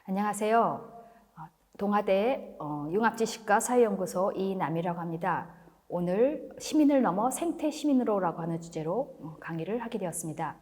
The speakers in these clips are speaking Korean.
안녕하세요. 동아대 융합지식과 사회연구소 이남이라고 합니다. 오늘 시민을 넘어 생태 시민으로라고 하는 주제로 강의를 하게 되었습니다.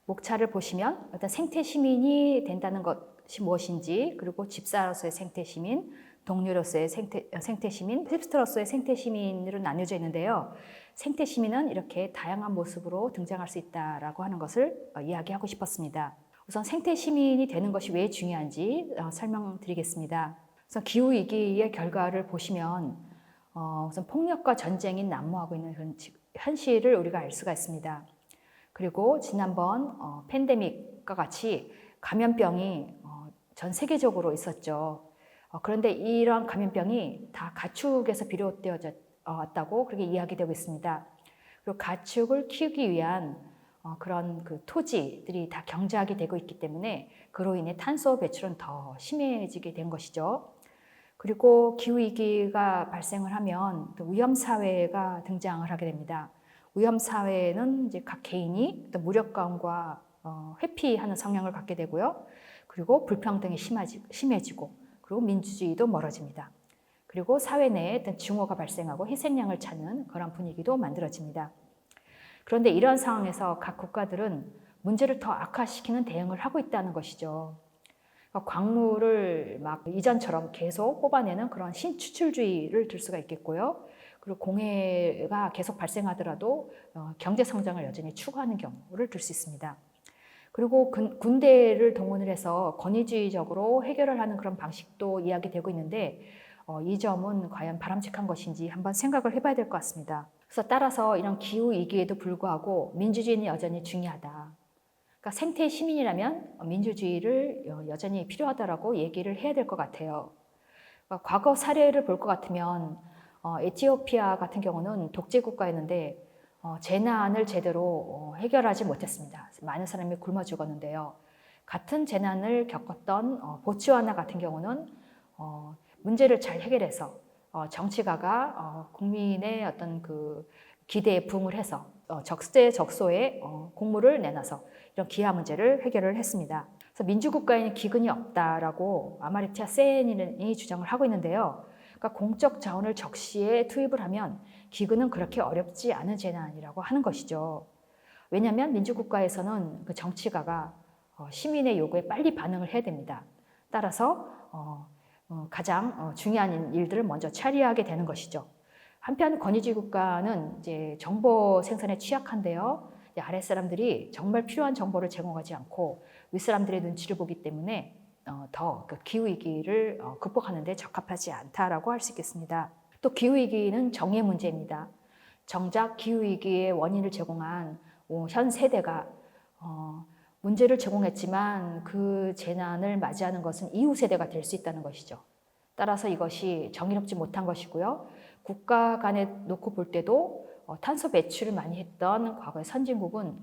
목차를 보시면 어떤 생태 시민이 된다는 것이 무엇인지, 그리고 집사로서의 생태 시민, 동료로서의 생태 시민, 힙스터로서의 생태 시민으로 나뉘어져 있는데요. 생태 시민은 이렇게 다양한 모습으로 등장할 수 있다라고 하는 것을 이야기하고 싶었습니다. 우선 생태 시민이 되는 것이 왜 중요한지 설명드리겠습니다. 우선 기후위기의 결과를 보시면 우선 폭력과 전쟁이 난무하고 있는 그런 현실을 우리가 알 수가 있습니다. 그리고 지난번 팬데믹과 같이 감염병이 전 세계적으로 있었죠. 그런데 이러한 감염병이 다 가축에서 비롯되어 왔다고 그렇게 이야기되고 있습니다. 그리고 가축을 키우기 위한 그런 그 토지들이 다 경작이 되고 있기 때문에 그로 인해 탄소 배출은 더 심해지게 된 것이죠. 그리고 기후위기가 발생을 하면 또 위험사회가 등장을 하게 됩니다. 위험사회는 이제 각 개인이 또 무력감과 회피하는 성향을 갖게 되고요. 그리고 불평등이 심해지고, 그리고 민주주의도 멀어집니다. 그리고 사회 내에 어떤 증오가 발생하고 희생양을 찾는 그런 분위기도 만들어집니다. 그런데 이런 상황에서 각 국가들은 문제를 더 악화시키는 대응을 하고 있다는 것이죠. 광물을 막 이전처럼 계속 뽑아내는 그런 신추출주의를 들 수가 있겠고요. 그리고 공해가 계속 발생하더라도 경제 성장을 여전히 추구하는 경우를 들 수 있습니다. 그리고 군대를 동원을 해서 권위주의적으로 해결을 하는 그런 방식도 이야기되고 있는데 이 점은 과연 바람직한 것인지 한번 생각을 해봐야 될 것 같습니다. 그래서 따라서 이런 기후위기에도 불구하고 민주주의는 여전히 중요하다. 그러니까 생태 시민이라면 민주주의를 여전히 필요하다라고 얘기를 해야 될 것 같아요. 그러니까 과거 사례를 볼 것 같으면 에티오피아 같은 경우는 독재 국가였는데 재난을 제대로 해결하지 못했습니다. 많은 사람이 굶어 죽었는데요. 같은 재난을 겪었던 보츠와나 같은 경우는 문제를 잘 해결해서 정치가가 국민의 어떤 그 기대에 부응을 해서 적재적소에 공물을 내놔서 이런 기아 문제를 해결을 했습니다. 그래서 민주국가에는 기근이 없다라고 아마르티아 센이 주장을 하고 있는데요. 그러니까 공적 자원을 적시에 투입을 하면 기근은 그렇게 어렵지 않은 재난이라고 하는 것이죠. 왜냐하면 민주국가에서는 그 정치가가 시민의 요구에 빨리 반응을 해야 됩니다. 따라서 가장 중요한 일들을 먼저 처리하게 되는 것이죠. 한편 권위주의 국가는 이제 정보 생산에 취약한데요. 아랫사람들이 정말 필요한 정보를 제공하지 않고 윗사람들의 눈치를 보기 때문에 더 그 기후위기를 극복하는 데 적합하지 않다라고 할 수 있겠습니다. 또 기후위기는 정의 문제입니다. 정작 기후위기의 원인을 제공한 현 세대가 문제를 제공했지만 그 재난을 맞이하는 것은 이후 세대가 될 수 있다는 것이죠. 따라서 이것이 정의롭지 못한 것이고요. 국가 간에 놓고 볼 때도 탄소 배출을 많이 했던 과거의 선진국은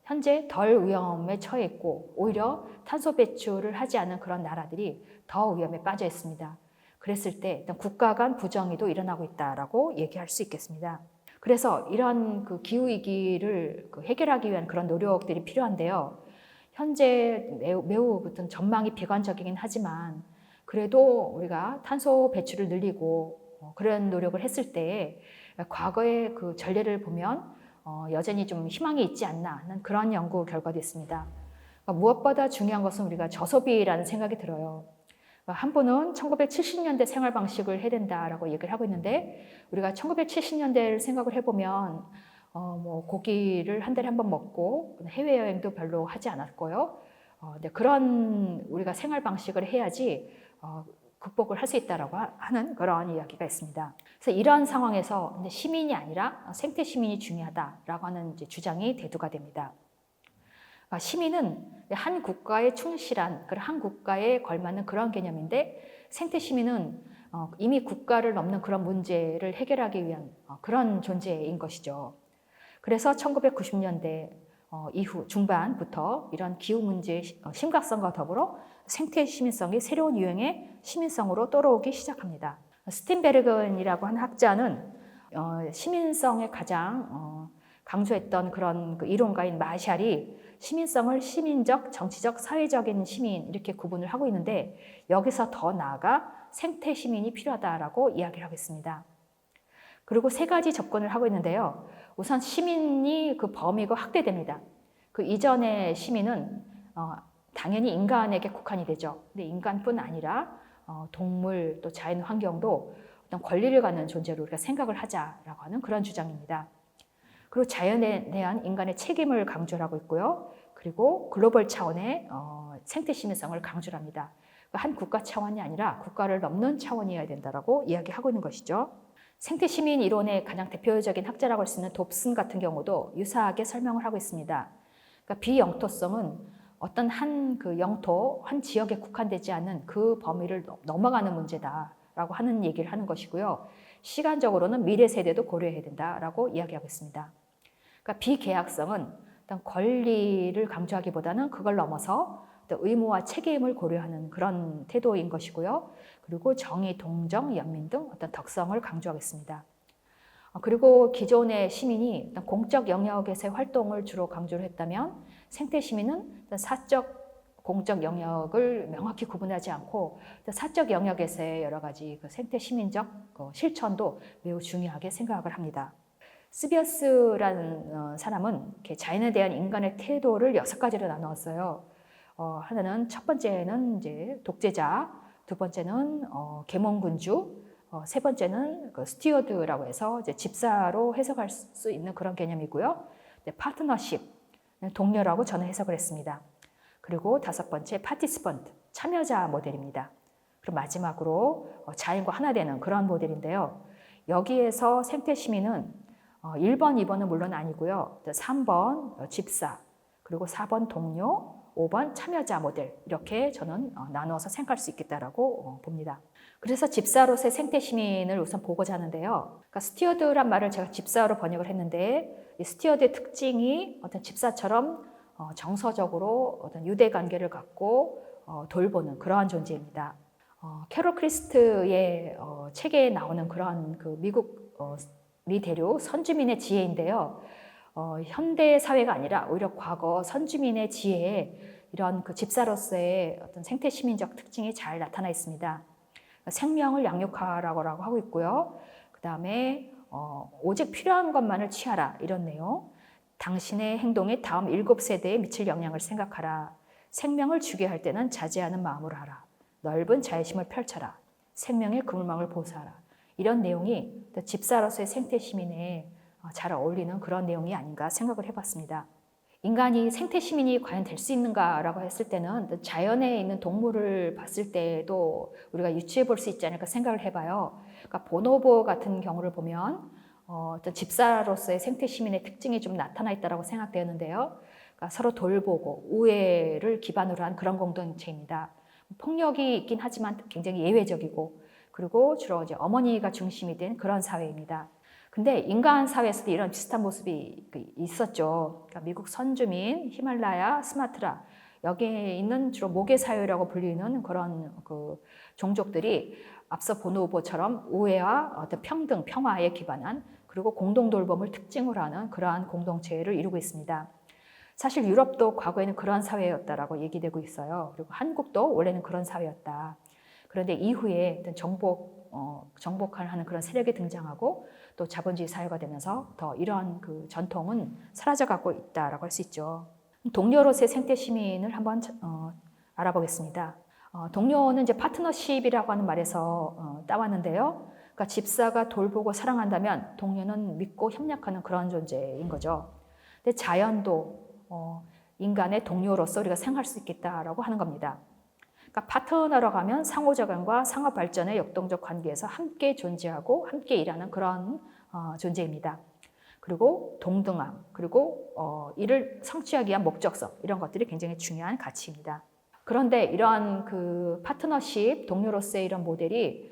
현재 덜 위험에 처해 있고 오히려 탄소 배출을 하지 않은 그런 나라들이 더 위험에 빠져 있습니다. 그랬을 때 국가 간 부정의도 일어나고 있다라고 얘기할 수 있겠습니다. 그래서 이런 그 기후위기를 해결하기 위한 그런 노력들이 필요한데요. 현재 매우 어떤 전망이 비관적이긴 하지만 그래도 우리가 탄소 배출을 늘리고 그런 노력을 했을 때 과거의 그 전례를 보면 여전히 좀 희망이 있지 않나 하는 그런 연구 결과도 있습니다. 그러니까 무엇보다 중요한 것은 우리가 저소비라는 생각이 들어요. 한 분은 1970년대 생활 방식을 해야 된다라고 얘기를 하고 있는데 우리가 1970년대를 생각을 해보면 뭐 고기를 한 달에 한 번 먹고 해외여행도 별로 하지 않았고요. 그런 우리가 생활 방식을 해야지 극복을 할 수 있다라고 하는 그런 이야기가 있습니다. 그래서 이러한 상황에서 시민이 아니라 생태 시민이 중요하다라고 하는 이제 주장이 대두가 됩니다. 시민은 한 국가에 충실한, 한 국가에 걸맞는 그런 개념인데 생태 시민은 이미 국가를 넘는 그런 문제를 해결하기 위한 그런 존재인 것이죠. 그래서 1990년대 이후 중반부터 이런 기후 문제의 심각성과 더불어 생태 시민성이 새로운 유형의 시민성으로 떠오르기 시작합니다. 스틴베르근이라고 하는 학자는 시민성에 가장 강조했던 그런 그 이론가인 마샬이 시민성을 시민적, 정치적, 사회적인 시민 이렇게 구분을 하고 있는데 여기서 더 나아가 생태 시민이 필요하다라고 이야기를 하겠습니다. 그리고 세 가지 접근을 하고 있는데요. 우선 시민이 그 범위가 확대됩니다. 그 이전의 시민은 당연히 인간에게 국한이 되죠. 근데 인간뿐 아니라 동물 또 자연 환경도 어떤 권리를 갖는 존재로 우리가 생각을 하자라고 하는 그런 주장입니다. 그리고 자연에 대한 인간의 책임을 강조를 하고 있고요. 그리고 글로벌 차원의 생태 시민성을 강조를 합니다. 한 국가 차원이 아니라 국가를 넘는 차원이어야 된다라고 이야기하고 있는 것이죠. 생태 시민 이론의 가장 대표적인 학자라고 할 수 있는 dobson 같은 경우도 유사하게 설명을 하고 있습니다. 그러니까 비영토성은 어떤 한 그 영토, 한 지역에 국한되지 않은 그 범위를 넘어가는 문제다라고 하는 얘기를 하는 것이고요. 시간적으로는 미래 세대도 고려해야 된다라고 이야기하고 있습니다. 그러니까 비계약성은 어떤 권리를 강조하기보다는 그걸 넘어서 의무와 책임을 고려하는 그런 태도인 것이고요. 그리고 정의, 동정, 연민 등 어떤 덕성을 강조하겠습니다. 그리고 기존의 시민이 어떤 공적 영역에서의 활동을 주로 강조를 했다면 생태 시민은 어떤 사적, 공적 영역을 명확히 구분하지 않고 사적 영역에서의 여러 가지 그 생태 시민적 실천도 매우 중요하게 생각을 합니다. 스비어스라는 사람은 자연에 대한 인간의 태도를 6가지로 나누었어요. 하나는 첫 번째는 이제 독재자, 두 번째는 계몽군주, 세 번째는 그 스튜어드라고 해서 이제 집사로 해석할 수 있는 그런 개념이고요. 파트너십, 동료라고 저는 해석을 했습니다. 그리고 다섯 번째 파티시펀트, 참여자 모델입니다. 그리고 마지막으로 자연과 하나 되는 그런 모델인데요. 여기에서 생태 시민은 1번, 2번은 물론 아니고요. 3번 집사, 그리고 4번 동료, 5번 참여자 모델 이렇게 저는 나누어서 생각할 수 있겠다라고 봅니다. 그래서 집사로서의 생태 시민을 우선 보고자 하는데요. 그러니까 스튜어드란 말을 제가 집사로 번역을 했는데 이 스튜어드의 특징이 어떤 집사처럼 정서적으로 어떤 유대 관계를 갖고 돌보는 그러한 존재입니다. 캐롤 크리스트의 책에 나오는 그런 그 미국 미 대륙 선주민의 지혜인데요. 현대 사회가 아니라 오히려 과거 선주민의 지혜에 이런 그 집사로서의 어떤 생태 시민적 특징이 잘 나타나 있습니다. 생명을 양육하라고 하고 있고요. 그 다음에 오직 필요한 것만을 취하라 이런 내용. 당신의 행동이 다음 7세대에 미칠 영향을 생각하라. 생명을 주게 할 때는 자제하는 마음으로 하라. 넓은 자애심을 펼쳐라. 생명의 그물망을 보수하라. 이런 내용이 집사로서의 생태 시민에 잘 어울리는 그런 내용이 아닌가 생각을 해봤습니다. 인간이 생태 시민이 과연 될 수 있는가라고 했을 때는 자연에 있는 동물을 봤을 때도 우리가 유추해 볼 수 있지 않을까 생각을 해봐요. 그러니까 보노보 같은 경우를 보면 어떤 집사로서의 생태 시민의 특징이 좀 나타나 있다고 생각되는데요. 그러니까 서로 돌보고 우애를 기반으로 한 그런 공동체입니다. 폭력이 있긴 하지만 굉장히 예외적이고 그리고 주로 이제 어머니가 중심이 된 그런 사회입니다. 근데 인간 사회에서도 이런 비슷한 모습이 있었죠. 그러니까 미국 선주민, 히말라야, 스마트라 여기에 있는 주로 모계 사회라고 불리는 그런 그 종족들이 앞서 보노보처럼 우애와 어떤 평등, 평화에 기반한 그리고 공동 돌봄을 특징으로 하는 그러한 공동체를 이루고 있습니다. 사실 유럽도 과거에는 그런 사회였다라고 얘기되고 있어요. 그리고 한국도 원래는 그런 사회였다. 그런데 이후에 어떤 정복하는 그런 세력이 등장하고 또 자본주의 사회가 되면서 더 이러한 그 전통은 사라져가고 있다라고 할 수 있죠. 동료로서의 생태 시민을 한번 알아보겠습니다. 동료는 이제 파트너십이라고 하는 말에서 따왔는데요. 그러니까 집사가 돌보고 사랑한다면 동료는 믿고 협력하는 그런 존재인 거죠. 근데 자연도 인간의 동료로서 우리가 생각할 수 있겠다라고 하는 겁니다. 그러니까 파트너라고 하면 상호작용과 상호 발전의 역동적 관계에서 함께 존재하고 함께 일하는 그런 존재입니다. 그리고 동등함, 그리고 이를 성취하기 위한 목적성 이런 것들이 굉장히 중요한 가치입니다. 그런데 이러한 그 파트너십, 동료로서의 이런 모델이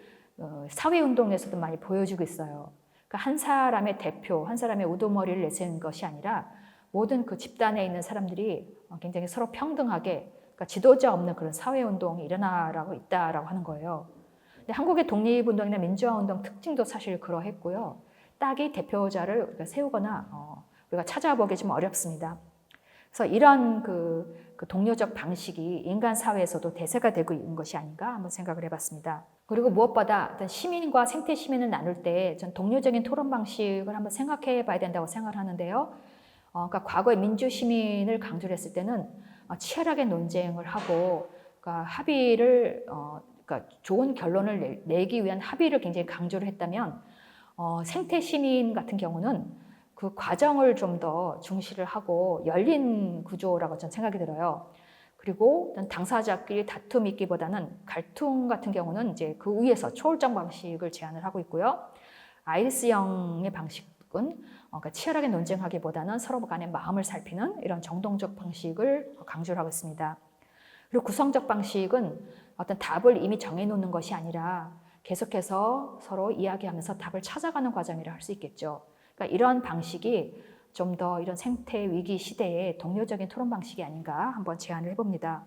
사회운동에서도 많이 보여지고 있어요. 그러니까 한 사람의 대표, 한 사람의 우두머리를 내세우는 것이 아니라 모든 그 집단에 있는 사람들이 굉장히 서로 평등하게 그러니까 지도자 없는 그런 사회운동이 일어나고 있다라고 하는 거예요. 근데 한국의 독립운동이나 민주화운동 특징도 사실 그러했고요. 딱히 대표자를 우리가 세우거나 우리가 찾아보기 좀 어렵습니다. 그래서 이런 그 동료적 방식이 인간 사회에서도 대세가 되고 있는 것이 아닌가 한번 생각을 해봤습니다. 그리고 무엇보다 어떤 시민과 생태 시민을 나눌 때 전 동료적인 토론 방식을 한번 생각해 봐야 된다고 생각을 하는데요. 그러니까 과거에 민주 시민을 강조를 했을 때는 치열하게 논쟁을 하고 그러니까 합의를 그러니까 좋은 결론을 내기 위한 합의를 굉장히 강조를 했다면 생태 시민 같은 경우는 그 과정을 좀 더 중시를 하고 열린 구조라고 저는 생각이 들어요. 그리고 당사자끼리 다툼이 있기보다는 갈등 같은 경우는 이제 그 위에서 초월적 방식을 제안을 하고 있고요. 아이리스형의 방식은 그러니까 치열하게 논쟁하기보다는 서로 간의 마음을 살피는 이런 정동적 방식을 강조를 하고 있습니다. 그리고 구성적 방식은 어떤 답을 이미 정해놓는 것이 아니라 계속해서 서로 이야기하면서 답을 찾아가는 과정이라 할 수 있겠죠. 그러니까 이런 방식이 좀 더 이런 생태 위기 시대에 동료적인 토론 방식이 아닌가 한번 제안을 해봅니다.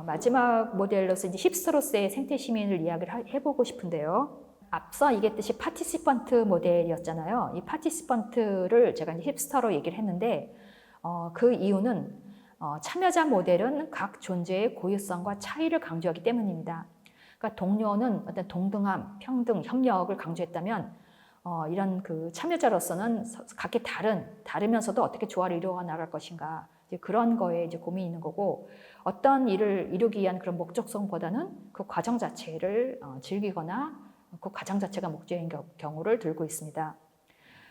마지막 모델로서 이제 힙스터로서의 생태 시민을 이야기를 해보고 싶은데요. 앞서 얘기했듯이 파티시펀트 모델이었잖아요. 이 파티시펀트를 제가 이제 힙스터로 얘기를 했는데 그 이유는 참여자 모델은 각 존재의 고유성과 차이를 강조하기 때문입니다. 그러니까 동료는 어떤 동등함, 평등, 협력을 강조했다면 이런 그 참여자로서는 각기 다르면서도 어떻게 조화를 이루어 나갈 것인가 이제 그런 거에 이제 고민이 있는 거고 어떤 일을 이루기 위한 그런 목적성보다는 그 과정 자체를 즐기거나 그 과정 자체가 목적인 경우를 들고 있습니다.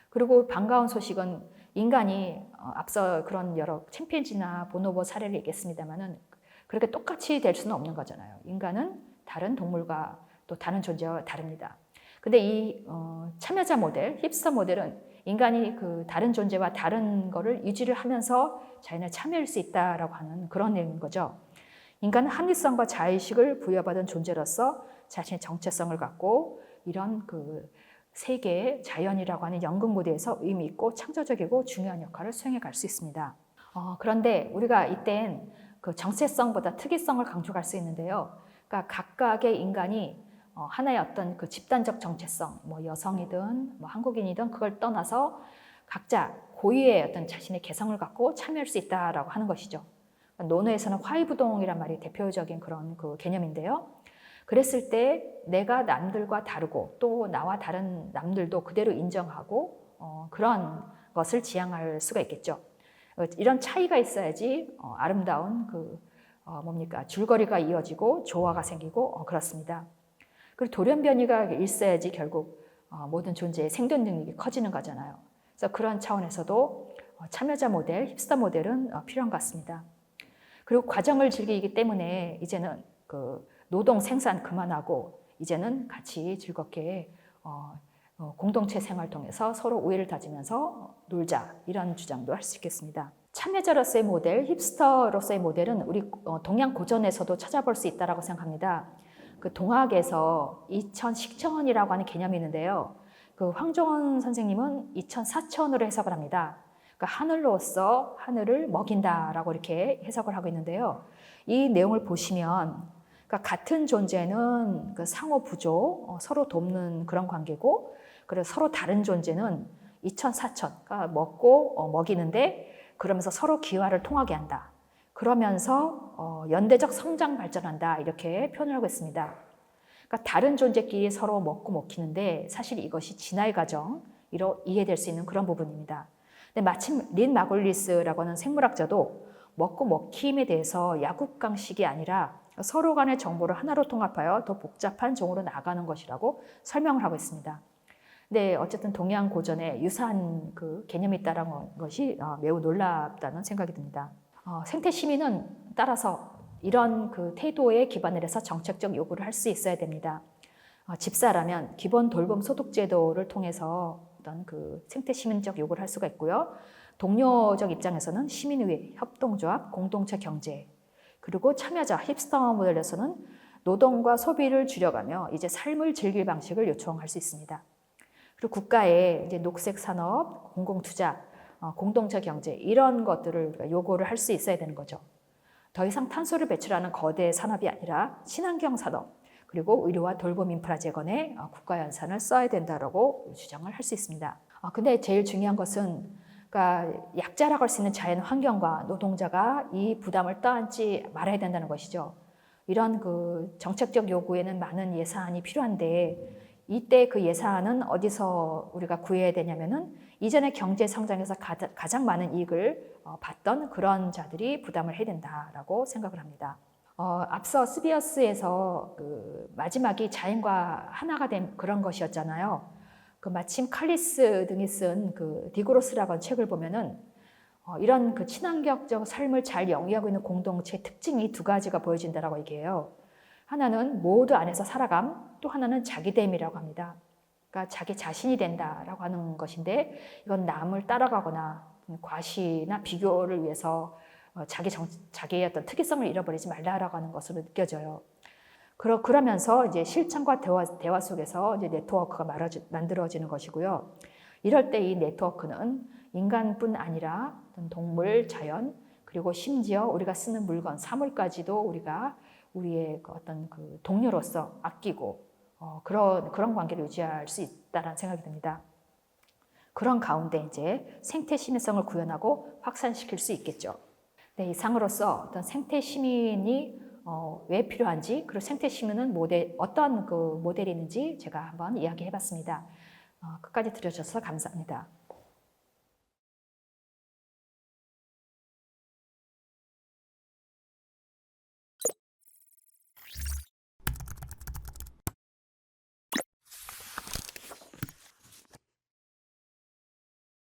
그리고 반가운 소식은 인간이 앞서 그런 여러 침팬지나 보노보 사례를 얘기했습니다만은 그렇게 똑같이 될 수는 없는 거잖아요. 인간은 다른 동물과 또 다른 존재와 다릅니다. 근데 이 참여자 모델, 힙스터 모델은 인간이 그 다른 존재와 다른 거를 유지를 하면서 자연에 참여할 수 있다라고 하는 그런 내용인 거죠. 인간은 합리성과 자의식을 부여받은 존재로서 자신의 정체성을 갖고 이런 그 세계의 자연이라고 하는 연극 무대에서 의미 있고 창조적이고 중요한 역할을 수행해 갈 수 있습니다. 그런데 우리가 이땐 그 정체성보다 특이성을 강조할 수 있는데요. 그러니까 각각의 인간이 하나의 어떤 그 집단적 정체성, 뭐 여성이든 뭐 한국인이든 그걸 떠나서 각자 고유의 어떤 자신의 개성을 갖고 참여할 수 있다라고 하는 것이죠. 논어에서는 화이부동이란 말이 대표적인 그런 그 개념인데요. 그랬을 때 내가 남들과 다르고 또 나와 다른 남들도 그대로 인정하고 그런 것을 지향할 수가 있겠죠. 이런 차이가 있어야지 아름다운 그 뭡니까 줄거리가 이어지고 조화가 생기고 그렇습니다. 그리고 돌연변이가 있어야지 결국 모든 존재의 생존 능력이 커지는 거잖아요. 그래서 그런 차원에서도 참여자 모델, 힙스터 모델은 필요한 것 같습니다. 그리고 과정을 즐기기 때문에 이제는 그 노동 생산 그만하고 이제는 같이 즐겁게 공동체 생활을 통해서 서로 우애를 다지면서 놀자 이런 주장도 할 수 있겠습니다. 참여자로서의 모델, 힙스터로서의 모델은 우리 동양 고전에서도 찾아볼 수 있다고 생각합니다. 그 동학에서 이천식천이라고 하는 개념이 있는데요. 그 황종원 선생님은 이천사천으로 해석을 합니다. 그러니까 하늘로서 하늘을 먹인다라고 이렇게 해석을 하고 있는데요. 이 내용을 보시면 그러니까 같은 존재는 그 상호 부조, 서로 돕는 그런 관계고, 그리고 서로 다른 존재는 이천사천, 그러니까 먹고 먹이는데 그러면서 서로 기화를 통하게 한다. 그러면서 연대적 성장 발전한다 이렇게 표현을 하고 있습니다. 그러니까 다른 존재끼리 서로 먹고 먹히는데 사실 이것이 진화의 과정으로 이해될 수 있는 그런 부분입니다. 근데 마침 린 마골리스라고 하는 생물학자도 먹고 먹힘에 대해서 약육강식이 아니라 서로 간의 정보를 하나로 통합하여 더 복잡한 종으로 나가는 것이라고 설명을 하고 있습니다. 근데 어쨌든 동양 고전에 유사한 그 개념이 있다는 것이 매우 놀랍다는 생각이 듭니다. 생태 시민은 따라서 이런 그 태도에 기반을 해서 정책적 요구를 할 수 있어야 됩니다. 집사라면 기본 돌봄 소득 제도를 통해서 어떤 그 생태 시민적 요구를 할 수가 있고요. 동료적 입장에서는 시민의회, 협동조합, 공동체 경제, 그리고 참여자, 힙스터 모델에서는 노동과 소비를 줄여가며 이제 삶을 즐길 방식을 요청할 수 있습니다. 그리고 국가의 이제 녹색 산업, 공공 투자, 공동체 경제 이런 것들을 요구를 할 수 있어야 되는 거죠. 더 이상 탄소를 배출하는 거대 산업이 아니라 친환경 산업, 그리고 의료와 돌봄 인프라 재건에 국가 예산을 써야 된다라고 주장을 할 수 있습니다. 근데 제일 중요한 것은 그러니까 약자라고 할 수 있는 자연 환경과 노동자가 이 부담을 떠안지 말아야 된다는 것이죠. 이런 그 정책적 요구에는 많은 예산이 필요한데 이때 그 예산은 어디서 우리가 구해야 되냐면은 이전의 경제 성장에서 가장 많은 이익을 봤던 그런 자들이 부담을 해야 된다라고 생각을 합니다. 앞서 스비어스에서 그 마지막이 자연과 하나가 된 그런 것이었잖아요. 그 마침 칼리스 등이 쓴 그 디그로스라고 책을 보면은 이런 그 친환경적 삶을 잘 영위하고 있는 공동체의 특징이 두 가지가 보여진다라고 얘기해요. 하나는 모두 안에서 살아감, 또 하나는 자기됨이라고 합니다. 그러니까 자기 자신이 된다라고 하는 것인데 이건 남을 따라가거나 과시나 비교를 위해서 자기의 어떤 특이성을 잃어버리지 말라라고 하는 것으로 느껴져요. 그러면서 이제 실천과 대화 속에서 이제 네트워크가 만들어지는 것이고요. 이럴 때 이 네트워크는 인간뿐 아니라 동물, 자연, 그리고 심지어 우리가 쓰는 물건, 사물까지도 우리가 우리의 어떤 그 동료로서 아끼고 그런 관계를 유지할 수 있다는 생각이 듭니다. 그런 가운데 이제 생태 시민성을 구현하고 확산시킬 수 있겠죠. 네, 이상으로서 어떤 생태 시민이 왜 필요한지, 그리고 생태 시민은 어떤 그 모델이 있는지 제가 한번 이야기해 봤습니다. 끝까지 들어주셔서 감사합니다.